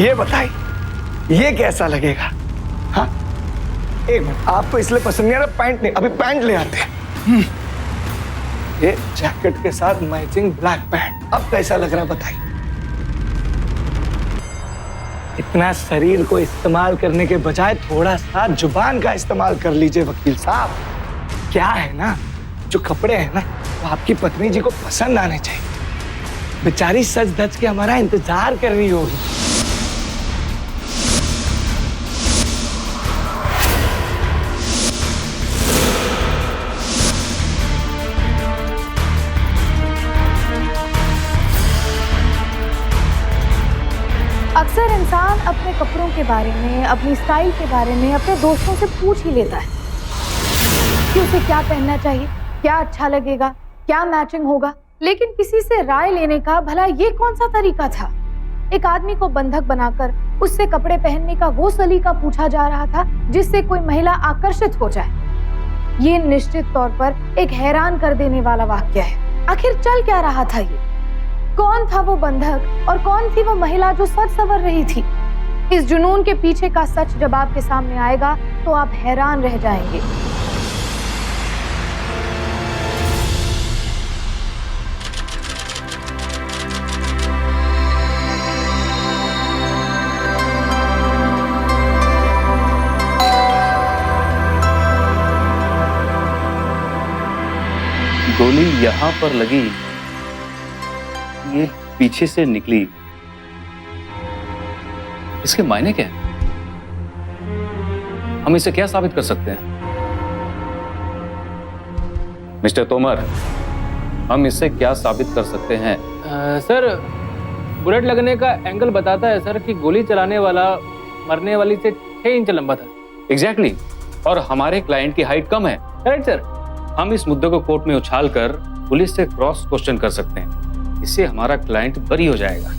ये बताइए, ये कैसा लगेगा? हाँ, एक मिनट, आपको इसलिए पसंद नहीं आ रहा? पैंट नहीं, अभी पैंट ले आते हैं। ये जैकेट के साथ मैचिंग ब्लैक पैंट, अब कैसा लग रहा बताइए? इतना शरीर को इस्तेमाल करने के बजाय थोड़ा सा जुबान का इस्तेमाल कर लीजिए वकील साहब। क्या है ना, जो कपड़े हैं ना, वो आपकी पत्नी जी को पसंद आने चाहिए। बेचारी सज धज के हमारा इंतजार कर रही होगी। अक्सर इंसान अपने कपड़ों के बारे में, अपनी स्टाइल के बारे में अपने दोस्तों से पूछ ही लेता है कि उसे क्या पहनना चाहिए, क्या अच्छा लगेगा, क्या मैचिंग होगा। लेकिन किसी से राय लेने का भला ये कौन सा तरीका था? एक आदमी को बंधक बनाकर उससे कपड़े पहनने का वो सलीका पूछा जा रहा था जिससे कोई महिला आकर्षित हो जाए। ये निश्चित तौर पर एक हैरान कर देने वाला वाक्य है। आखिर चल क्या रहा था ये? कौन था वो बंधक और कौन थी वो महिला जो सज संवर रही थी? इस जुनून के पीछे का सच जब आपके सामने आएगा तो आप हैरान रह जाएंगे। गोली यहां पर लगी, ये पीछे से निकली, इसके मायने क्या है? हम इसे क्या साबित कर सकते हैं? मिस्टर तोमर, हम इससे क्या साबित कर सकते हैं? सर, बुलेट लगने का एंगल बताता है सर कि गोली चलाने वाला मरने वाली से 6 इंच लंबा था। एग्जैक्टली, और हमारे क्लाइंट की हाइट कम है। Correct sir. हम इस मुद्दे को कोर्ट में उछालकर पुलिस से क्रॉस क्वेश्चन कर सकते हैं। इससे हमारा क्लाइंट बरी हो जाएगा।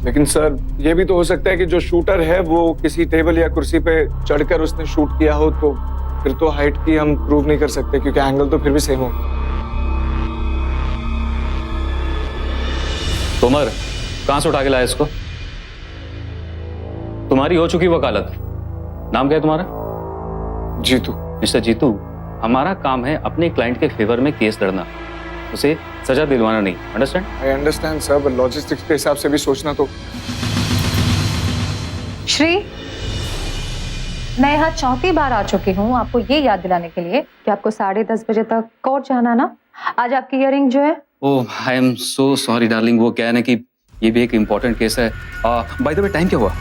लेकिन सर, ये भी तो हो सकता है कि जो शूटर है वो किसी टेबल या कुर्सी पे चढ़कर उसने शूट किया हो, तो फिर तो हाइट की हम प्रूव नहीं कर सकते क्योंकि एंगल तो फिर भी सेम हो। तोमर, कहां से उठा के लाया इसको? तुम्हारी हो चुकी वकालत। नाम क्या है तुम्हारा? जीतू। मिस्टर जीतू, हमारा काम है अपने क्लाइंट के फेवर में केस लड़ना, उसे सजा दिलवाना नहीं। Understand? I understand sir, but logistics के हिसाब से भी सोचना तो। श्री, मैं यहाँ 4थी बार आ चुकी हूँ आपको ये याद दिलाने के लिए कि आपको 10:30 बजे तक कोर्ट जाना ना। आज आपकी हियरिंग जो है। Oh, I am so sorry darling. वो क्या है ना कि ये भी एक इम्पोर्टेंट केस है। बाय द वे, टाइम क्या हुआ?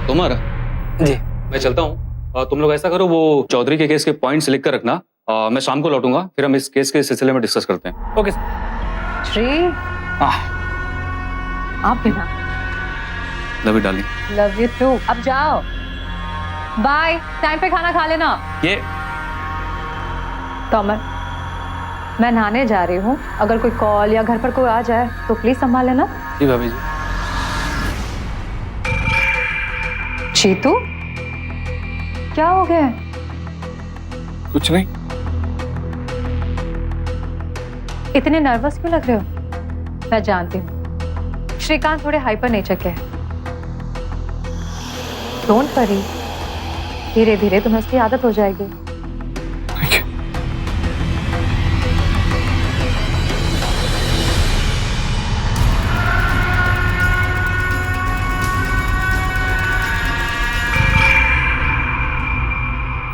तोमर जी। मैं चलता हूँ। तुम लोग ऐसा करो, वो चौधरी के केस के पॉइंट्स लिख कर रखना। मैं शाम को लौटूंगा, फिर हम इस केस के सिलसिले में डिस्कस करते हैं। Okay sir. श्री, आप भी ना। Love you darling. Love you too. अब जाओ, बाय। टाइम पे खाना खा लेना। ये तोमर, मैं नहाने जा रही हूँ। अगर कोई कॉल या घर पर कोई आ जाए तो प्लीज संभाल लेना। जी भाभी जी। जीतू, क्या हो गया? कुछ नहीं। इतने नर्वस क्यों लग रहे हो? मैं जानती हूँ श्रीकांत थोड़े हाइपर नेचर के हैं। डोंट वरी, धीरे धीरे तुम्हें उसकी आदत हो जाएगी।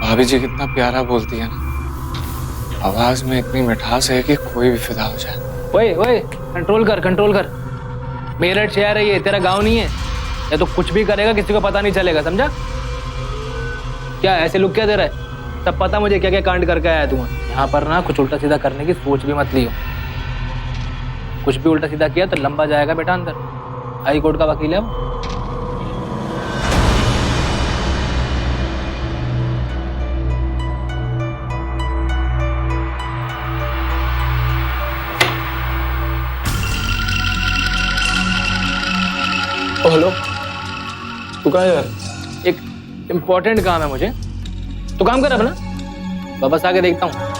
भाभी जी कितना प्यारा बोलती है ना, आवाज में इतनी मिठास है कि कोई भी फिदा हो जाए। ओए ओए, कंट्रोल कर, कंट्रोल कर। मेरठ शहर है ये, तेरा गांव नहीं है। या तो कुछ भी करेगा किसी को पता नहीं चलेगा, समझा? क्या ऐसे लुक क्या दे रहा है? सब पता मुझे क्या क्या कांड करके आया तू। यहाँ पर ना कुछ उल्टा सीधा करने की सोच भी मत लियो। कुछ भी उल्टा सीधा किया तो लंबा जाएगा बेटा अंदर। हाई कोर्ट का वकील है वो। कहाँ जा? एक इम्पोर्टेंट काम है मुझे, तो काम कर अपना, वापस आके देखता हूँ।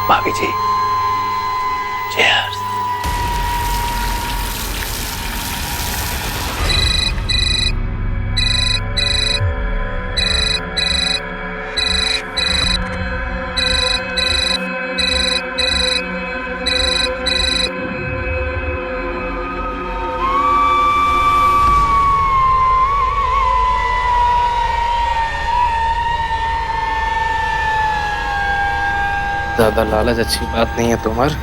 भाभी जी, cheers। ज्यादा लालच अच्छी बात नहीं है तोमर,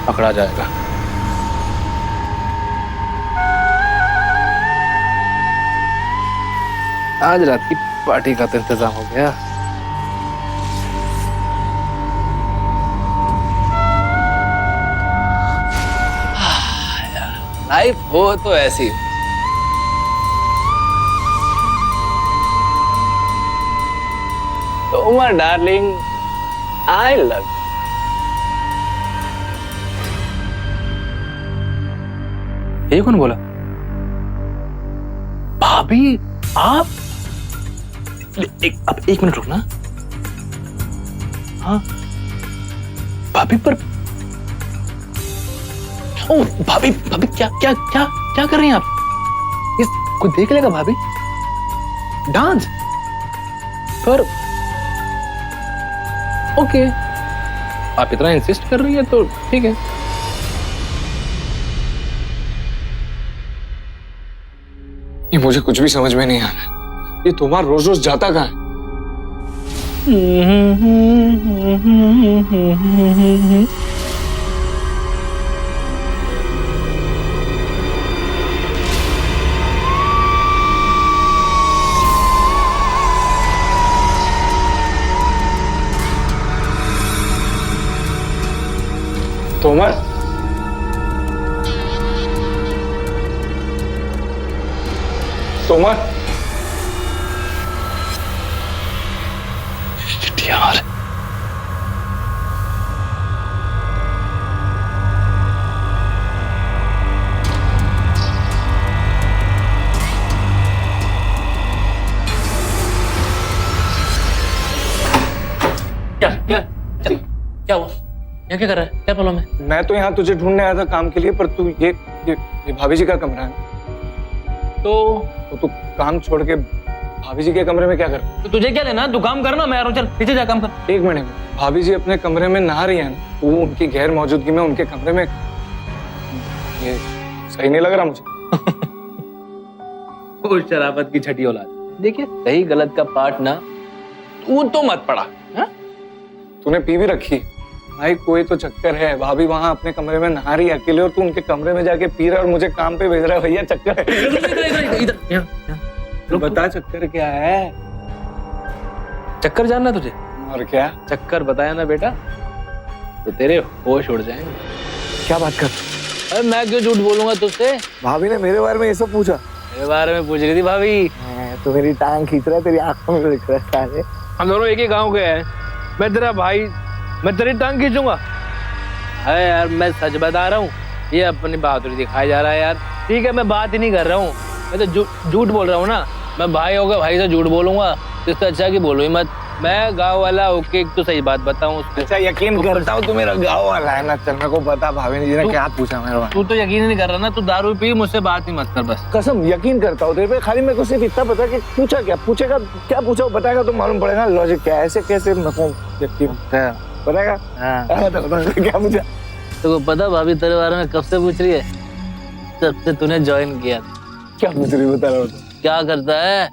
पकड़ा जाएगा। आज रात की पार्टी का तो इंतजाम हो गया। लाइफ हो तो ऐसी। Tomar darling, I love you। ये कौन बोला? भाभी आप? अब एक मिनट रुकना। हाँ भाभी, पर ओ भाभी, भाभी क्या क्या क्या क्या कर रही हैं आप? इसको देख लेगा भाभी? डांस पर ओके, आप इतना इंसिस्ट कर रही है तो ठीक है। ये मुझे कुछ भी समझ में नहीं आ रहा। ये तुम्हारा रोज रोज जाता कहाँ है? तोमर, तोमर, यार क्या क्या क्या हुआ? यहाँ क्या कर रहा है? क्या प्रॉब्लम है? मैं तो यहाँ तुझे ढूंढने आया था काम के लिए, पर तू ये भाभी जी का कमरा है। तो तू काम छोड़ के भाभी जी के कमरे में क्या कर? तो तुझे क्या लेना? तू काम करना, मैं आ रहा हूँ। चल पीछे जा, काम कर। एक मिनट, भाभी जी अपने कमरे में नहा रही है ना, तू उनकी गैर मौजूदगी में उनके कमरे में, ये सही नहीं लग रहा मुझे। वो शराबत की छठी औलाद। देखिए, सही गलत का पार्ट ना तू तो मत पड़ा। तूने पी भी रखी भाई, कोई तो चक्कर है। भाभी वहां अपने कमरे में नहा रही है अकेले, और तू उनके कमरे में जाके पी रहा है और मुझे काम पे भेज रहा है। भैया चक्कर है। इधर बता चक्कर क्या है? चक्कर जानना तुझे? और क्या चक्कर बताया ना बेटा, तो तेरे होश उड़ जाएंगे। क्या बात कर? अरे मैं क्यों झूठ बोलूंगा तुझसे? भाभी ने मेरे बारे में ये सब पूछा? मेरे बारे में पूछ रही थी भाभी। तो मेरी टांग खींच रहा है, तेरी आंखों में दिख रहा है। हम दोनों एक ही गांव के हैं। मैं तेरा भाई, मैं तेरी टांग खींचूंगा? अरे यार मैं सच बता रहा हूँ, ये अपनी बहादुरी दिखाई जा रहा है यार। ठीक है, मैं बात ही नहीं कर रहा हूँ, मैं तो झूठ बोल रहा हूँ ना। मैं भाई होगा, भाई से झूठ बोलूंगा, इससे अच्छा कि बोलूं ही मत। मैं गांव वाला ओके, एक तो सही बात बताऊं उसको। अच्छा यकीन करता हूँ तू मेरा गाँव वाला है ना। चल मेरे को पता भाभी जी ने क्या पूछा मेरे को। तू तो यकीन ही नहीं कर रहा ना, तू दारू पी, मुझसे बात ही मत कर बस। कसम यकीन करता हूँ तेरे पे। खाली मेरे को सिर्फ इतना पता कि पूछा क्या, पूछेगा क्या पूछा वो बताएगा तो मालूम पड़ेगा लॉजिक क्या है। ऐसे कैसे मेरे को यकीन बताएगा। क्या पूछा? तो पता भाभी तेरे बारे में कब से पूछ रही है? जब से तूने ज्वाइन किया। क्या पूछ रही बता रहा हूँ। क्या करता है,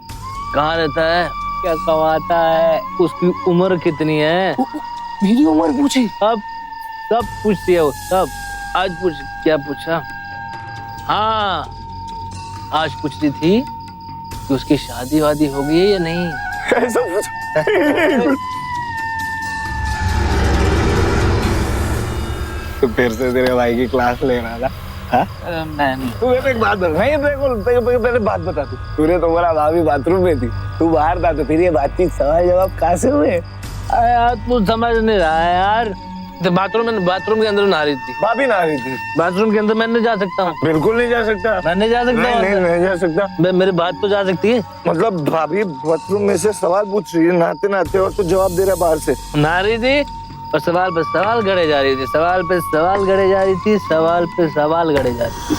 कहाँ रहता है, क्या कमाता है, उसकी उम्र कितनी है। मेरी उम्र पूछी? अब सब पूछती है वो, सब। आज पूछ, क्या पूछा? हाँ, आज पूछ रही थी कि उसकी शादी वादी हो गई है या नहीं। ऐसा पूछा? तो फिर से तेरे भाई की क्लास ले रहा था। मैं तू मेरे को एक बात बता। नहीं पहले बात बता। तूने तो बोला भाभी बाथरूम में थी, तू बाहर था, तो फिर ये बातचीत सवाल जवाब कहाँ से हुए? यार तू समझ नहीं रहा है यार। तो बाथरूम के अंदर नहा रही थी। भाभी नहा रही थी बाथरूम के अंदर मैं नहीं जा सकता हूँ। बिल्कुल नहीं जा सकता। मैं नहीं जा सकता। नहीं जा सकता। मेरी बात तो जा सकती है। मतलब भाभी बाथरूम में से सवाल पूछ रही है नहाते नहाते और तू जवाब दे रहा है बाहर से। नहा रही थी और सवाल पे सवाल गढ़े जा रही थी, सवाल पे सवाल गढ़े जा रही थी, सवाल पे सवाल गढ़े जा रही थी।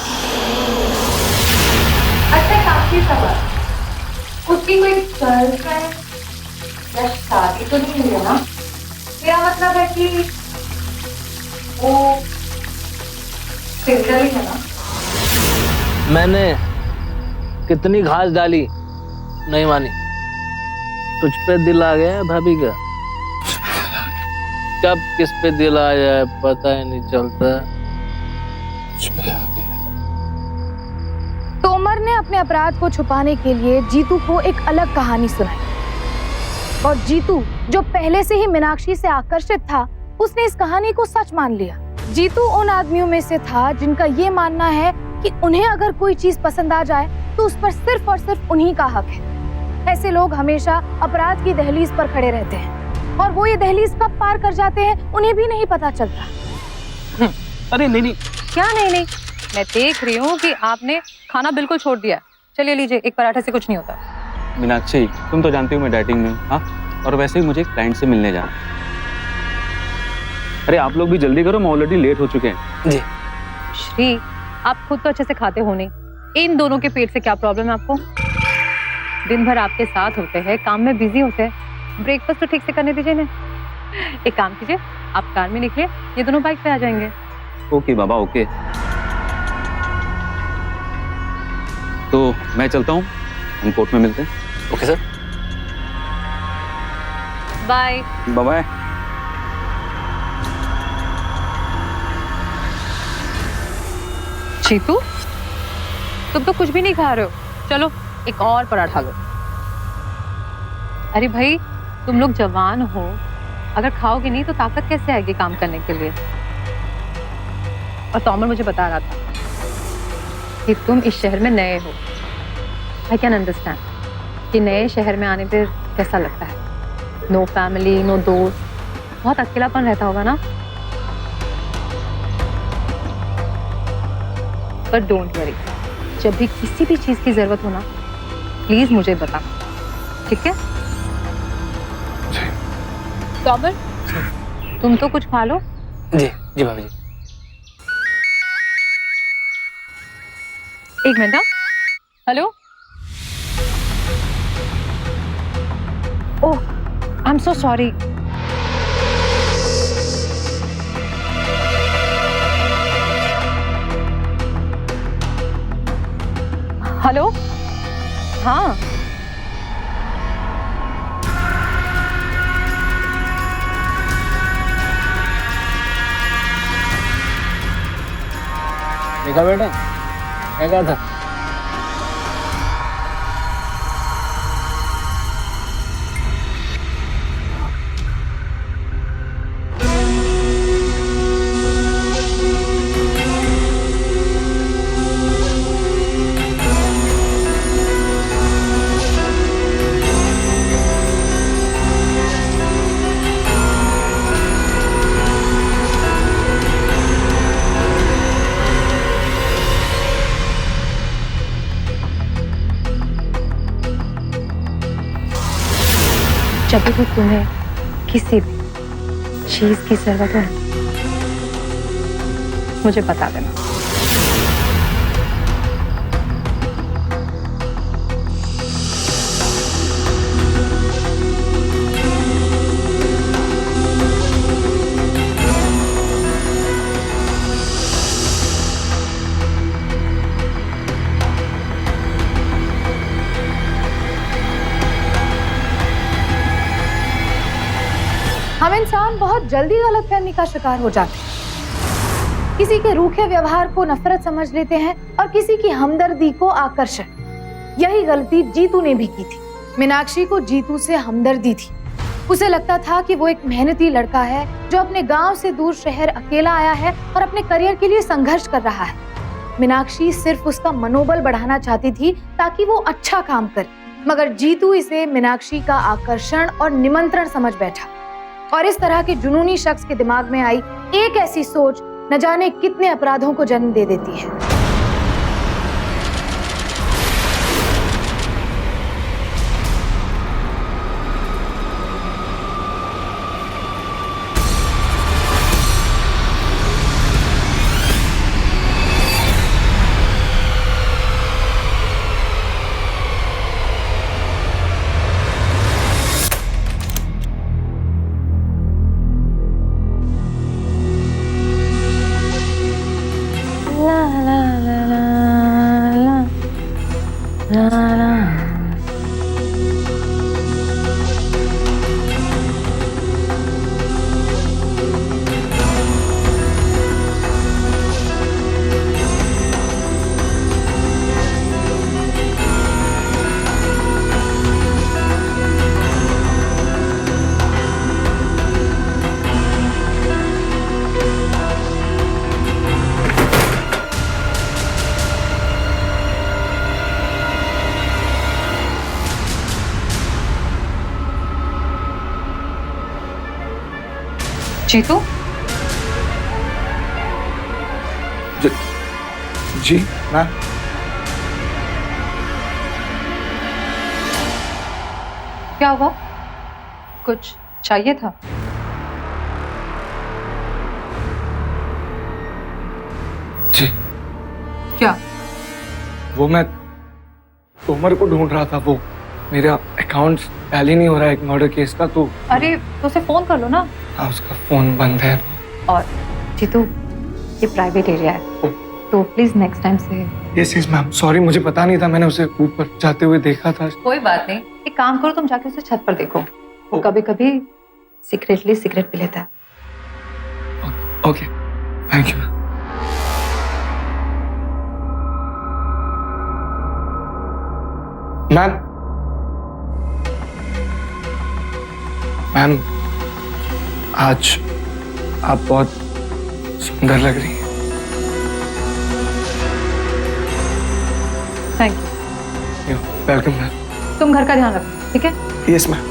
अच्छा एक आखिरी सवाल, उसकी कोई गर्लफ्रेंड या शादी तो नहीं हुई है ना? मेरा मतलब है कि वो सिंगल ही है ना? मैंने कितनी घास डाली, नहीं मानी। तुझ पे दिल आ गया भाभी का। कब किस पे दिल आ जाए पता ही नहीं चलता। तोमर ने अपने अपराध को छुपाने के लिए जीतू को एक अलग कहानी सुनाई और जीतू जो पहले से ही मीनाक्षी से आकर्षित था, उसने इस कहानी को सच मान लिया। जीतू उन आदमियों में से था जिनका ये मानना है कि उन्हें अगर कोई चीज पसंद आ जाए तो उस पर सिर्फ और सिर्फ उन्हीं का हक है। ऐसे लोग हमेशा अपराध की दहलीज पर खड़े रहते हैं और वो ये दहलीज कब पार कर जाते हैं उन्हें भी नहीं पता चलता। अरे नहीं, क्या नहीं, मैं देख रही हूँ कि आपने खाना बिल्कुल छोड़ दिया। चलिए लीजिए, एक पराठे से कुछ नहीं होता। मीनाक्षी तुम तो जानती हो मैं डाइटिंग में हूँ। हाँ, और वैसे ही मुझे क्लाइंट से मिलने जाना। अरे आप लोग भी जल्दी करो, मैं ऑलरेडी लेट हो चुके हैं। जी श्री, आप खुद तो अच्छे से खाते हो नहीं, इन दोनों के पेट से क्या प्रॉब्लम है आपको? दिन भर आपके साथ होते हैं, काम में बिजी होते हैं, ब्रेकफास्ट तो ठीक से करने दीजिए ना। एक काम कीजिए, आप कार में निकलिए, ये दोनों बाइक पे आ जाएंगे। ओके बाबा ओके। तो मैं चलता हूँ, हम कोर्ट में मिलते हैं। Okay sir. Bye bye. Chitu, तुम तो कुछ भी नहीं खा रहे हो, चलो एक और पराठा लो। अरे भाई, तुम लोग जवान हो, अगर खाओगे नहीं तो ताकत कैसे आएगी काम करने के लिए? और तोमर मुझे बता रहा था कि तुम इस शहर में नए हो। आई कैन अंडरस्टैंड कि नए शहर में आने पर कैसा लगता है। नो फैमिली, नो दोस्त, बहुत अकेलापन रहता होगा ना? पर डोंट वरी, जब भी किसी भी चीज की जरूरत हो ना, प्लीज मुझे बता, ठीक है? तोमर, तुम तो कुछ खा लो। जी जी भाभी जी। एक minute. Hello, oh I am so sorry. Hello, हाँ देखा बेटा, क्या कहा था? जब भी तुम्हें किसी भी चीज की जरूरत हो मुझे बता देना। हम इंसान बहुत जल्दी गलतफहमी का शिकार हो जाते हैं। किसी के रूखे व्यवहार को नफरत समझ लेते हैं और किसी की हमदर्दी को आकर्षण। यही गलती जीतू ने भी की थी। मीनाक्षी को जीतू से हमदर्दी थी। उसे लगता था कि वो एक मेहनती लड़का है जो अपने गांव से दूर शहर अकेला आया है और अपने करियर के लिए संघर्ष कर रहा है। मीनाक्षी सिर्फ उसका मनोबल बढ़ाना चाहती थी ताकि वो अच्छा काम करे, मगर जीतू इसे मीनाक्षी का आकर्षण और निमंत्रण समझ बैठा। और इस तरह के जुनूनी शख्स के दिमाग में आई एक ऐसी सोच न जाने कितने अपराधों को जन्म दे देती है। जीतू, जी मैम। क्या हुआ? कुछ चाहिए था? जी क्या? वो मैं तोमर को ढूंढ रहा था। वो मेरा अकाउंट टैली नहीं हो रहा है एक मर्डर केस का, तो अरे तो उसे फोन कर लो ना। हाँ, उसका फोन बंद है। और जीतू, ये प्राइवेट एरिया है तो प्लीज नेक्स्ट टाइम से। यस यस मैम, सॉरी, मुझे पता नहीं था। मैंने उसे ऊपर जाते हुए देखा था। कोई बात नहीं, एक काम करो, तुम जाके उसे छत पर देखो। वो कभी कभी सीक्रेटली सिगरेट पी लेता है। Okay, thank you. Ma'am ma'am, आज आप बहुत सुंदर लग रही हैं। Thank you. Welcome ma'am. तुम घर का ध्यान रखो, ठीक है? Yes ma'am.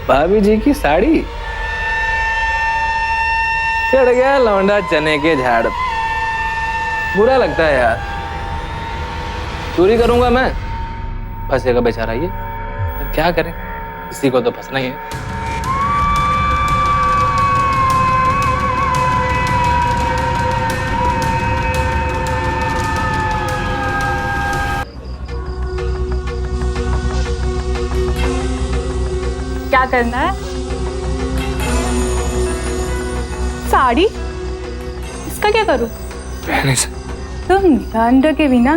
भाभी जी की साड़ी चढ़ गया लौंडा चने के झाड़ पे। बुरा लगता है यार, चोरी करूंगा मैं, फंसेगा बेचारा ये। फिर क्या करें, किसी को तो फंसना ही है। क्या करना है? साड़ी? इसका क्या करूं? पहने से तुम धन के बिना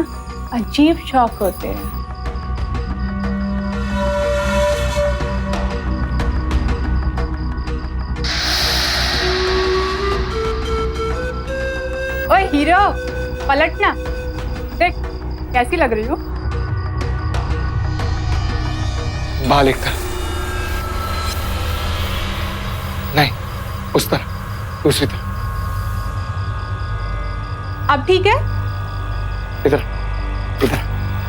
अजीब शौक होते हैं। ओए हीरो, पलटना। देख कैसी लग रही हो। बाल एक तरफ, नहीं उस तरफ, दूसरी तरफ। अब ठीक है? इधर इधर,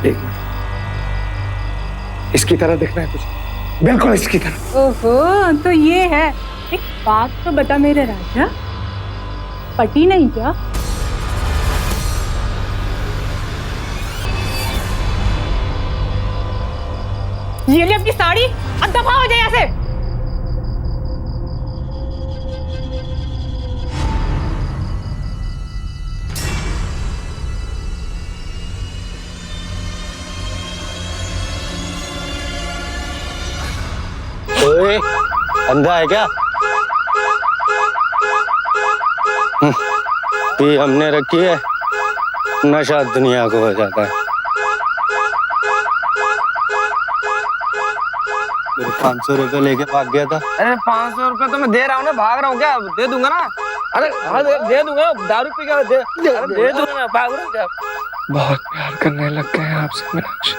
एक मिनट, इसकी तरह दिखना है तुझे, बिल्कुल इसकी तरह। ओहो, तो ये है। एक बात तो बता मेरे राजा, पटी नहीं क्या? ये ले अपनी साड़ी, अब दफा हो जाए यहाँ से। ओए, अंधा है क्या? ये हमने रखी है, नशा दुनिया को हो जाता है। मेरे 500 रुपए लेके भाग गया था। अरे 500 रुपए तो मैं दे रहा हूँ ना, भाग रहा हूँ क्या? दे दूंगा ना। अरे हाँ दे दूंगा, दारू पी के दे दूंगा ना, भाग रहा हूँ क्या? बहुत प्यार करने लग गए हैं आपसे मीनाक्षी,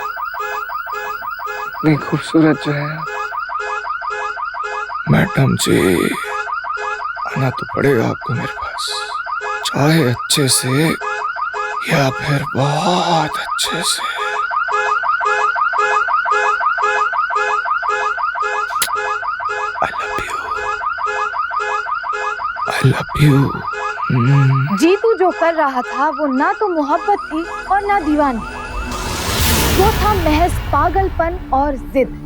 इतनी खूबसूरत जो है आप। मैडम जी, आना तो पड़ेगा आपको मेरे पास, चाहे अच्छे से या फिर बहुत अच्छे से। I love you. जीतू जो कर रहा था वो ना तो मोहब्बत थी और ना दीवानी, वो था महज पागलपन और जिद।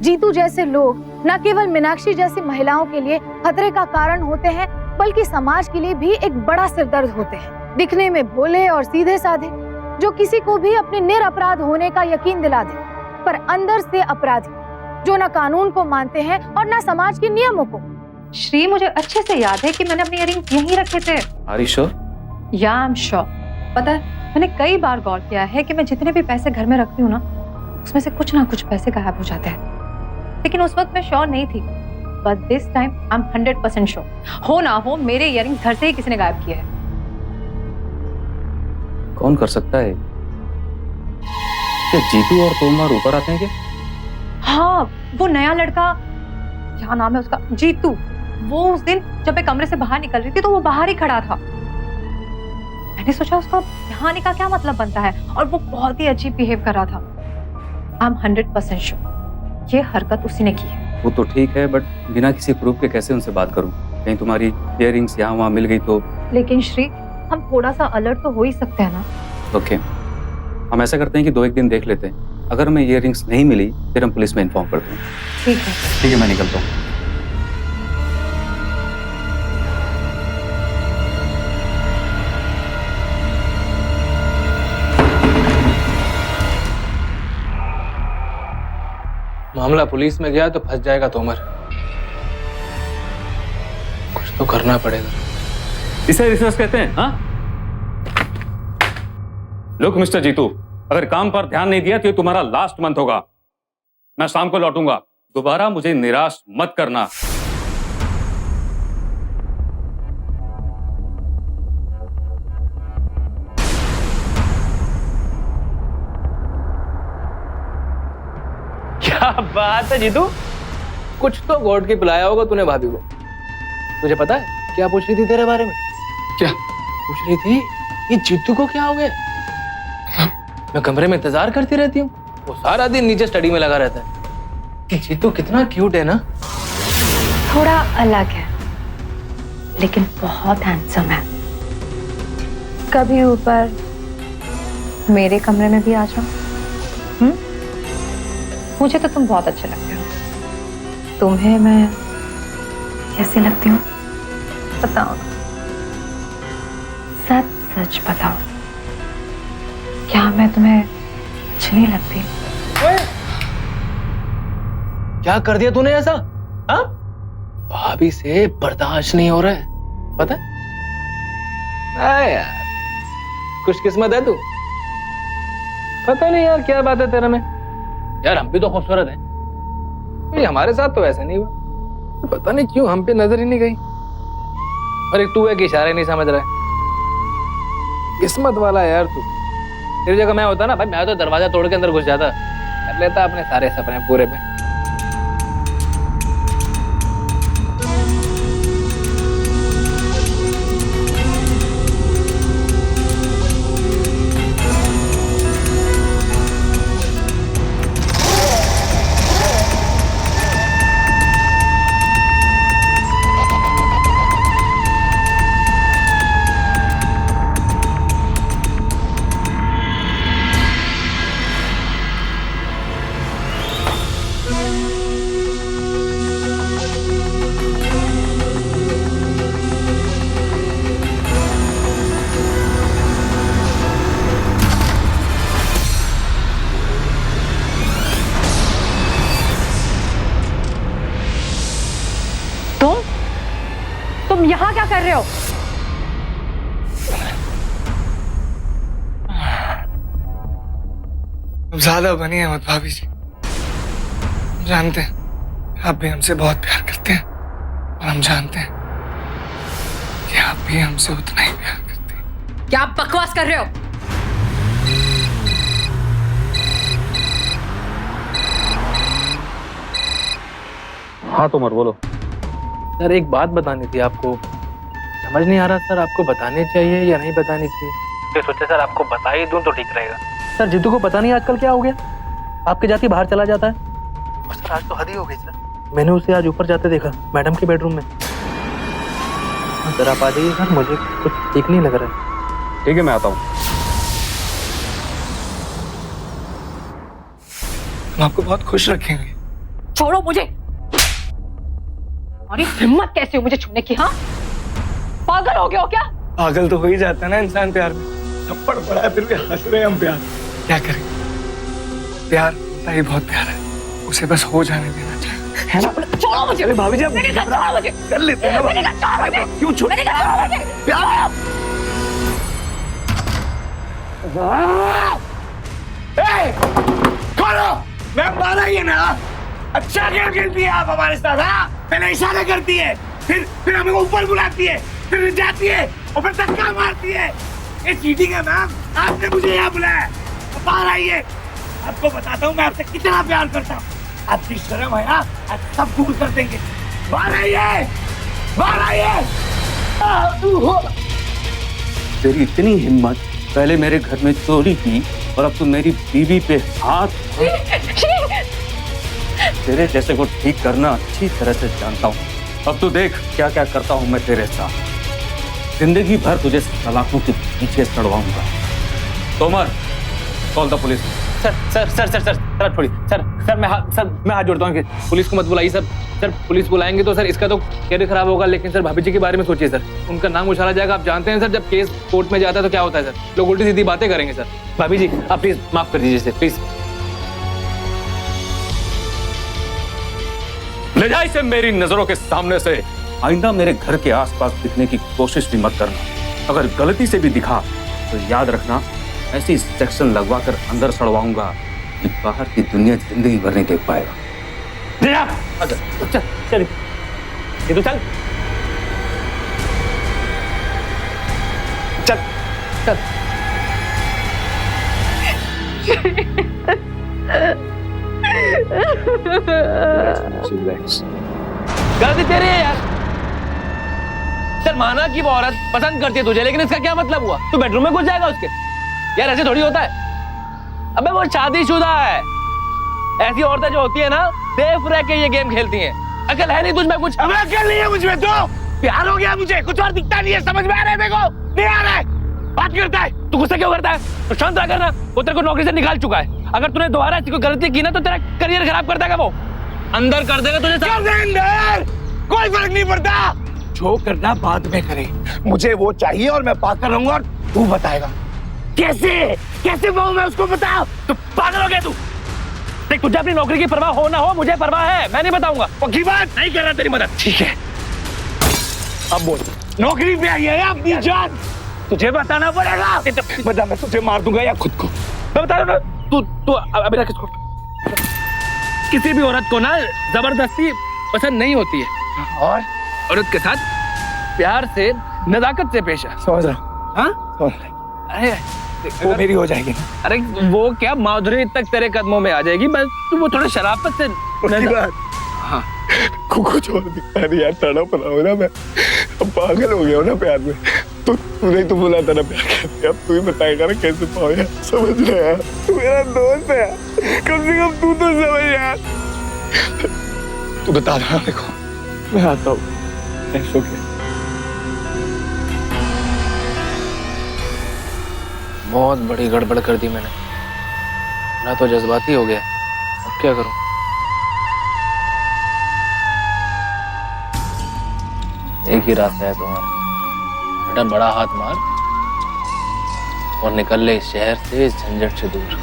जीतू जैसे लोग न केवल मीनाक्षी जैसी महिलाओं के लिए खतरे का कारण होते हैं, बल्कि समाज के लिए भी एक बड़ा सिरदर्द होते हैं। दिखने में भोले और सीधे साधे, जो किसी को भी अपने निरपराध होने का यकीन दिला दे, पर अंदर से अपराधी, जो न कानून को मानते हैं और न समाज के नियमों को। श्री, मुझे अच्छे से याद है कि मैंने अपने इयररिंग्स यहीं रखे थे। Are you sure? या आई एम श्योर। पता है, मैंने कई बार गौर किया है कि मैं जितने भी पैसे घर में रखती हूँ ना, उसमें से कुछ ना कुछ पैसे गायब हो जाते हैं। लेकिन उस वक्त मैं श्योर नहीं थी, but this time I am 100% sure. हो ना हो, मेरे इयररिंग्स घर से ही किसी ने गायब किए हैं। कौन कर सकता है? क्या जीतू और तोमर ऊपर आते हैं क्या? हाँ, वो नया लड़का, क्या नाम है उसका, जीतू, वो उस दिन जब मैं कमरे से बाहर निकल रही थी तो वो बाहर ही खड़ा था। मैंने सोचा उसका यहाँ आने का क्या मतलब बनता है, और वो बहुत ही अजीब बिहेव कर रहा था। आई एम 100% श्योर ये हरकत उसी ने की है। वो तो ठीक है, बट बिना किसी प्रूफ के कैसे उनसे बात करूं? कहीं तुम्हारी इयररिंग्स यहाँ वहाँ मिल गई तो? लेकिन श्री, हम थोड़ा सा अलर्ट तो हो ही सकते हैं ना। ओके, हम ऐसा करते हैं कि 2-1 दिन देख लेते हैं। अगर हमें इयररिंग्स नहीं मिली फिर हम पुलिस में इन्फॉर्म करते हैं। ठीक है। ठीक है, मैं निकलता हूँ। मामला पुलिस में गया तो फंस जाएगा तोमर। कुछ तो करना पड़ेगा। इसे रिसर्च कहते हैं, हाँ? लुक मिस्टर जीतू, अगर काम पर ध्यान नहीं दिया तो ये तुम्हारा लास्ट मंथ होगा। मैं शाम को लौटूंगा, दोबारा मुझे निराश मत करना। क्या बात है जीतू, कुछ तो गोड की पिलाया होगा तूने भाभी को। तुझे पता है क्या पूछ रही थी तेरे बारे में? क्या पूछ रही थी ये जीतू को क्या हो गया? मैं कमरे में इंतजार करती रहती हूँ, वो सारा दिन नीचे स्टडी में लगा रहता है। जीतू कितना क्यूट है ना। थोड़ा अलग है लेकिन बहुत हैंडसम है। कभी ऊपर मेरे कमरे में भी आ जाओ। मुझे तो तुम बहुत अच्छे लगते हो। तुम्हें मैं कैसी लगती हूँ बताओ, सच सच बताओ, क्या मैं तुम्हें अच्छी नहीं लगती? क्या कर दिया तूने ऐसा? हाँ, भाभी से बर्दाश्त नहीं हो रहा है, पता है? अरे यार, खुशकिस्मत है तू। पता नहीं यार क्या बात है तेरे में। यार हम भी तो खूबसूरत हैं। ये हमारे साथ तो ऐसा नहीं हुआ। पता नहीं क्यों हम पे नजर ही नहीं गई। और एक तू है कि इशारे नहीं समझ रहा है। किस्मत वाला यार तू। तेरी जगह मैं होता ना भाई, मैं तो दरवाजा तोड़ के अंदर घुस जाता, कर लेता अपने सारे सपने पूरे में। तुम यहाँ क्या कर रहे हो? ज्यादा बनी मत भाभी जी। हम जानते हैं आप भी हमसे बहुत प्यार करते हैं और हम जानते हैं कि आप भी हमसे उतना ही प्यार करते हैं। क्या आप बकवास कर रहे हो? हाँ तोमर बोलो। सर एक बात बतानी थी आपको। समझ नहीं आ रहा सर, आपको बतानी चाहिए या नहीं बतानी चाहिए। तो सोचा सर आपको बता ही दूं तो ठीक रहेगा। सर जीतू को पता नहीं आजकल क्या हो गया, आपके जाके बाहर चला जाता है। और सर आज तो हद ही हो गई सर। मैंने उसे आज ऊपर जाते देखा मैडम के बेडरूम में। सर आप आ जाइए सर, मुझे कुछ ठीक नहीं लग रहा है। ठीक है मैं आता हूँ। हम आपको बहुत खुश रखेंगे। छोड़ो मुझे। तुम्हारी हिम्मत कैसे हो मुझे छूने की? हाँ, पागल हो गए हो क्या? पागल तो हो ही जाता है ना इंसान प्यार में। थप्पड़ पड़ा है फिर भी हंस रहे हैं हम प्यार। क्या करें, प्यार होता ही बहुत प्यार है, उसे बस हो जाने देना चाहिए, है ना? छोड़ो मुझे। अरे भाभी जी आप छोड़ो मुझे। कर लेते हैं ना भाभी। क्यों छोड़ प्यार? खोलो, मैं मारा ही है ना। अच्छा गेम खेलती है आप हमारे साथ। हाँ, पहले इशारा करती है, फिर हमें ऊपर बुलाती है, फिर जाती है और फिर धक्का मारती है। ये चीटिंग है मैम। आपने मुझे यहाँ बुलाया, बाहर आइए, आपको बताता हूँ मैं आपसे कितना प्यार करता हूँ। आपकी शर्म है ना, आज सब दूर कर देंगे। बाहर आइए, बाहर आइए। तेरी इतनी हिम्मत, पहले मेरे घर में चोरी की और अब तू मेरी बीवी पे हाथ। तेरे जैसे को ठीक करना अच्छी तरह से जानता हूँ। अब तू देख क्या क्या करता हूँ मैं तेरे साथ। जिंदगी भर तुझे सलाखों के पीछे सड़वाऊंगा। Tomar, call the police. Sir sir sir sir sir sir छोड़िए सर। सर मैं हाथ जोड़ता हूँ कि पुलिस को मत बुलाइए सर। सर पुलिस बुलाएंगे तो सर इसका तो कैरियर खराब होगा। लेकिन सर भाभी जी के बारे में सोचिए सर, उनका नाम उछाला जाएगा। आप जानते हैं सर, जब केस कोर्ट में जाता है तो क्या होता है सर, लोग उल्टी सीधी बातें करेंगे सर। भाभी जी आप प्लीज माफ कर दीजिए सर, प्लीज। ले जा इसे मेरी नजरों के सामने से। आइंदा मेरे घर के आसपास दिखने की कोशिश भी मत करना। अगर गलती से भी दिखा तो याद रखना, ऐसी सेक्शन लगवा कर अंदर सड़वाऊंगा कि बाहर की दुनिया जिंदगी भर नहीं देख पाएगा। ले जा। चल चल ये तो चल चल चल। गलती तेरी है यार। चल माना कि वो औरत पसंद करती है तुझे, लेकिन इसका क्या मतलब हुआ? तू बेडरूम में घुस जाएगा उसके? यार ऐसे थोड़ी होता है। अबे वो शादीशुदा है। ऐसी औरतें जो होती है ना, सेफ रह के ये गेम खेलती हैं। अकल है नहीं तुझ में कुछ? अब अकल नहीं है मुझ में, तो प्यार हो गया मुझे, कुछ और दिखता नहीं है, समझ में आ रहा है देखो, नहीं आ रहा है। बात करता है तू गुस्सा क्यों करता है? तो शांत रह करना, वो तेरे को नौकरी से निकाल चुका है। अगर तूने दोबारा ऐसी कोई गलती की ना तो तेरा करियर खराब कर देगा, वो अंदर कर देगा तुझे। कर दे अंदर, कोई फर्क नहीं पड़ता, जो करना बाद में करे, मुझे वो चाहिए और मैं पाकर रहूंगा और तू बताएगा कैसे कैसे पाऊं मैं उसको, बता। तू पागल हो गया तू? देख, तुझे अपनी नौकरी की परवाह हो ना हो, मुझे परवाह है, मैं नहीं बताऊंगा। पक्की बात? नहीं कर रहा तेरी मदद। ठीक है, अब बोल, नौकरी पे आई है अपनी जान, तुझे बताना पड़ेगा। बता, मैं तुझे मार दूंगा या खुद को? मैं बता रहा हूँ, तू अभी ना किसको, किसी भी औरत को ना जबरदस्ती पसंद नहीं होती है, और औरत के साथ प्यार से, नजाकत से पेश आ। समझ रहा, हाँ? समझ रहा। अरे वो मेरी हो जाएगी ना? अरे वो क्या, माधुरी तक तेरे कदमों में आ जाएगी, बस तू वो थोड़ा शराफत से। हाँ, कुछ और दिखता नहीं यार, तड़प रहा हूँ ना मैं, अब पागल हो गया हूँ ना प्यार में। तूने तो बोला था ना प्यार करते, अब तू ही बताएगा ना कैसे पाओ यार, समझ रहे यार, तू मेरा दोस्त है, कम से कम तू तो समझ यार। तू बता रहा, देखो मैं आता हूँ, ऐसो क्या? बहुत बड़ी गड़बड़ कर दी मैंने, मैं तो जज्बाती हो गया, अब क्या करूं? एक ही रास्ता है तुम्हारा, बेटा, बड़ा हाथ मार और निकल ले इस शहर से, इस झंझट से दूर।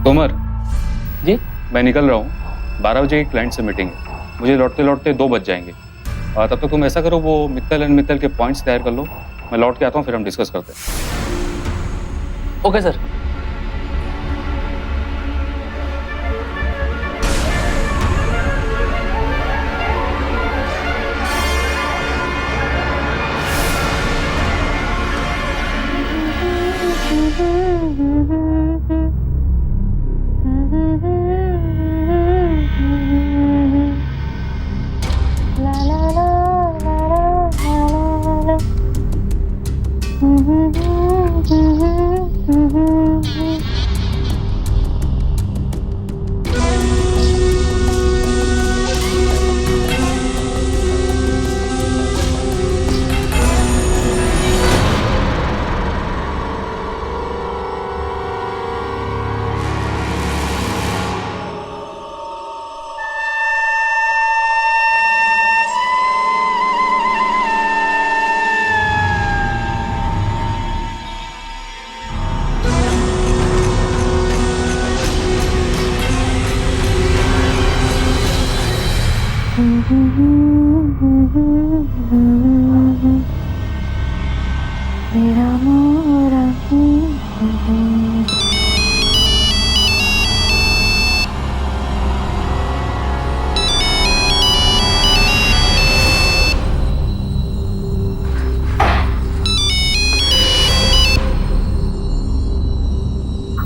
तोमर जी? मैं निकल रहा हूँ, 12 बजे एक क्लाइंट से मीटिंग है, मुझे लौटते लौटते 2 बज जाएंगे। और तब तक तुम ऐसा करो, वो मित्तल एंड मित्तल के पॉइंट्स तैयार कर लो, मैं लौट के आता हूँ, फिर हम डिस्कस करते हैं। Okay sir.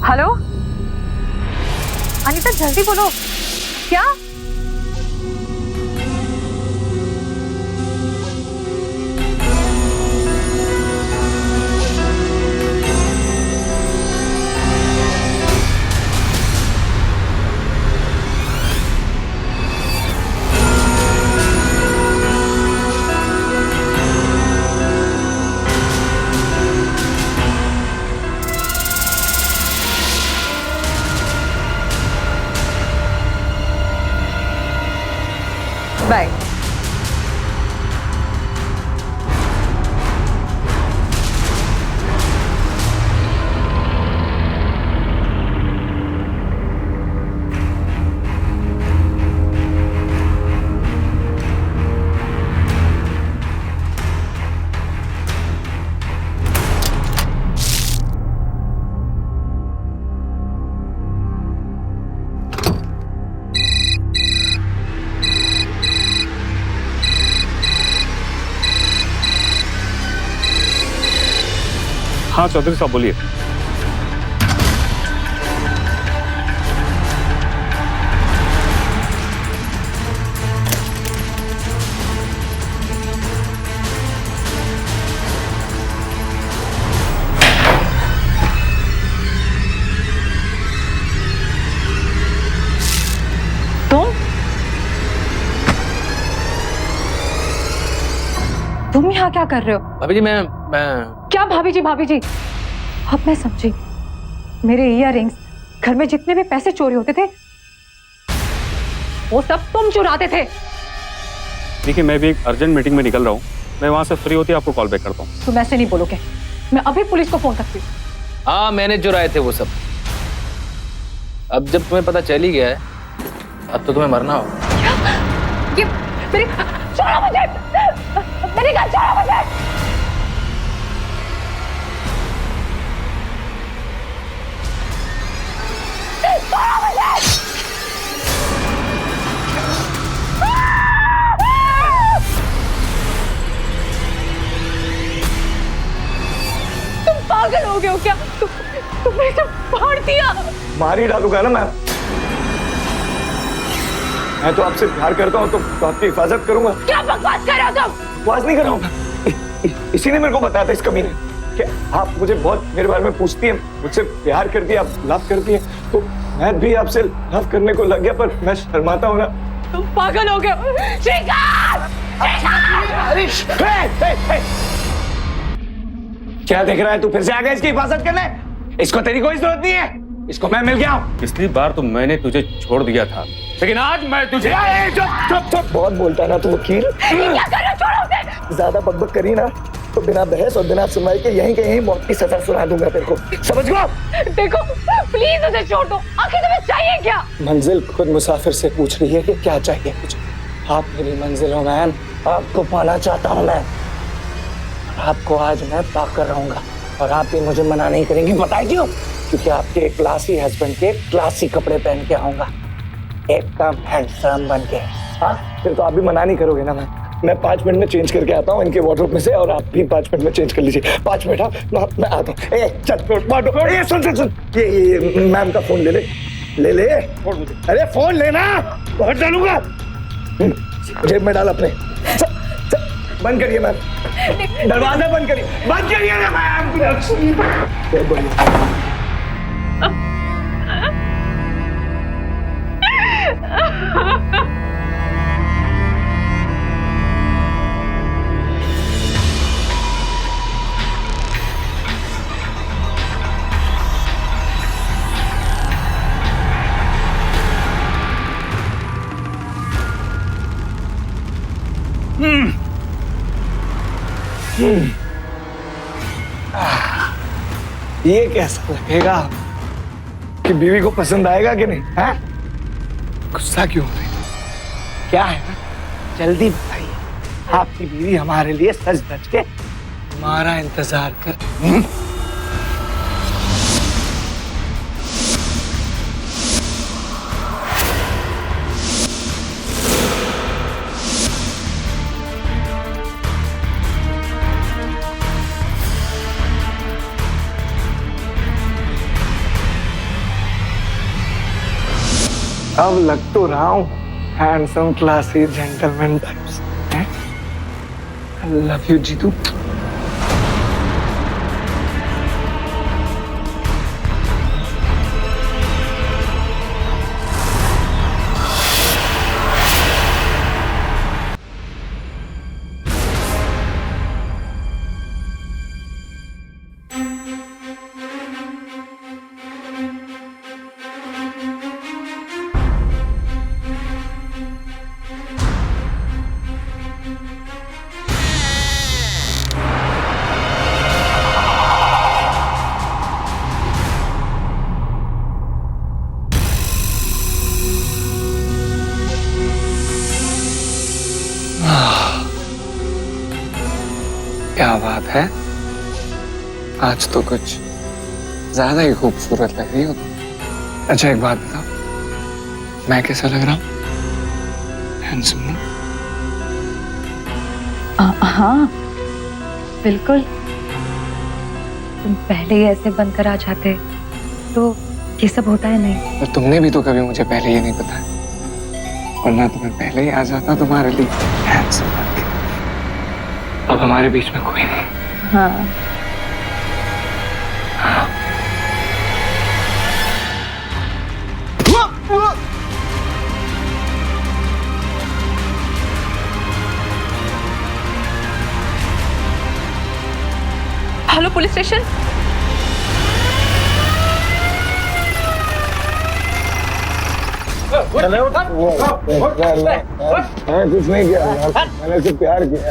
हेलो अनीता, जल्दी बोलो, क्या? बाय। हाँ चौधरी साहब बोलिए। तुम यहाँ क्या कर रहे हो? भाभी जी मैं क्या भाभी जी भाभी जी? अब मैं समझी। मेरे इयररिंग्स, घर में जितने भी पैसे चोरी होते थे वो सब तुम चुराते थे। देखिए मैं भी एक अर्जेंट मीटिंग में निकल रहा हूँ, मैं वहां से फ्री होती आपको कॉल बैक करता हूँ। तुम ऐसे नहीं बोलोगे, मैं अभी पुलिस को फोन करती हूँ। हाँ मैंने चुराए थे वो सब। अब जब तुम्हें पता चल ही गया है अब तो तुम्हें मरना होगा। ये मेरी छोड़ो मुझे, मेरी गन छोड़ो मुझे। छोड़ो मुझे। तुम पागल हो गए हो क्या? तुमने सब फाड़ दिया। मार ही डालूंगा ना मैं तो आपसे प्यार करता हूँ तो आपकी हिफाजत करूंगा। क्या बकवास कर रहे हो तुम? बकवास नहीं कर रहा हूँ, इसी ने मेरे को बताया था इस कमीने कि आप मुझे बहुत मेरे बारे में पूछती हैं, मुझसे प्यार करती है, आप लव करती हैं, तो मैं भी आपसे लव करने को लग गया, पर मैं शर्माता हूँ ना। तुम पागल हो गए हो। श्रीकांत! क्या देख रहा है तू? फिर से आ गया इसकी हिफाजत करने? इसको तेरी कोई जरूरत नहीं है, इसको मैं मिल गया हूँ। पिछली बार तो मैंने तुझे छोड़ दिया था, लेकिन आज मैं तुझे। चुप बहुत बोलता है ना तू वकील। क्या कर रहे हो? छोड़ो उसे। ज्यादा बकबक करी ना तो बिना बहस और बिना सुनवाई के यहीं के यहीं मौत की सजा सुना दूंगा तेरे को, समझ गो? देखो प्लीज उसे छोड़ दो। आखिर तुम्हें चाहिए क्या? मंजिल खुद मुसाफिर से पूछ रही है कि क्या चाहिए मुझे। आप मेरी मंजिल हो मैम, आपको पाना चाहता हूँ मैं, आपको आज मैं पाकर रहूंगा और आप भी मुझे मना नहीं करेंगे। बताए क्यों? क्योंकि आपके क्लासी हस्बैंड के क्लासी कपड़े पहन के आऊंगा, एकदम हैंडसम बन के। हाँ फिर तो आप भी मना नहीं करोगे ना? मैं 5 मिनट में चेंज करके आता हूँ इनके वार्डरोब में से, और आप भी 5 मिनट में चेंज कर लीजिए। 5 मिनट। हाँ मैं आता हूँ। चल सुन ये मैम का फोन ले। अरे फोन लेना, बहुत डालूंगा। जेब में डाल अपने। बंद करिए मैम, दरवाजा बंद करिए ना मैम। ये कैसा लगेगा कि बीवी को पसंद आएगा कि नहीं? है गुस्सा क्यों हो रही? क्या है ना, जल्दी बताइए। आपकी बीवी हमारे लिए सज धज के हमारा इंतजार कर। अब लग तो रहा हूँ handsome, classy, gentleman types. I love you Jeetu. क्या बात है, आज तो कुछ ज्यादा ही खूबसूरत लग रही हो। अच्छा एक बात बताओ, मैं कैसा लग रहा हूँ? हैंडसम ना? हाँ बिल्कुल। तुम पहले ही ऐसे बनकर आ जाते तो ये सब होता है नहीं। और तुमने भी तो कभी मुझे पहले ये नहीं बताया, वरना तुम्हें पहले ही आ जाता तुम्हारे लिए हैंडसम बन के। अब हमारे बीच में कोई नहीं। हाँ हेलो पुलिस स्टेशन। कुछ नहीं किया, मैंने सिर्फ प्यार किया।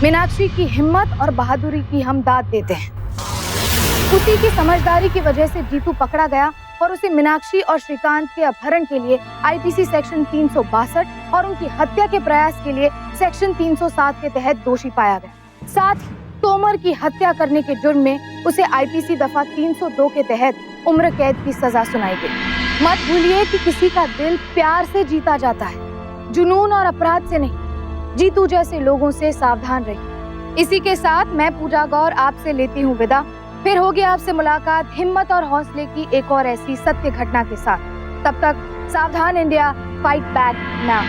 मीनाक्षी की हिम्मत और बहादुरी की हम दाद देते हैं। उसी की समझदारी की वजह से जीतू पकड़ा गया और उसे मीनाक्षी और श्रीकांत के अपहरण के लिए आईपीसी सेक्शन 362 और उनकी हत्या के प्रयास के लिए सेक्शन 307 के तहत दोषी पाया गया। साथ ही तोमर की हत्या करने के जुर्म में उसे आईपीसी दफा 302 के तहत उम्र कैद की सजा सुनाई गई। मत भूलिए कि किसी का दिल प्यार से जीता जाता है, जुनून और अपराध से नहीं। जीतू जैसे लोगों से सावधान रहिए। इसी के साथ मैं पूजा गौर आपसे लेती हूँ विदा। फिर होगी आपसे मुलाकात हिम्मत और हौसले की एक और ऐसी सत्य घटना के साथ। तब तक सावधान इंडिया, फाइट बैक नाउ।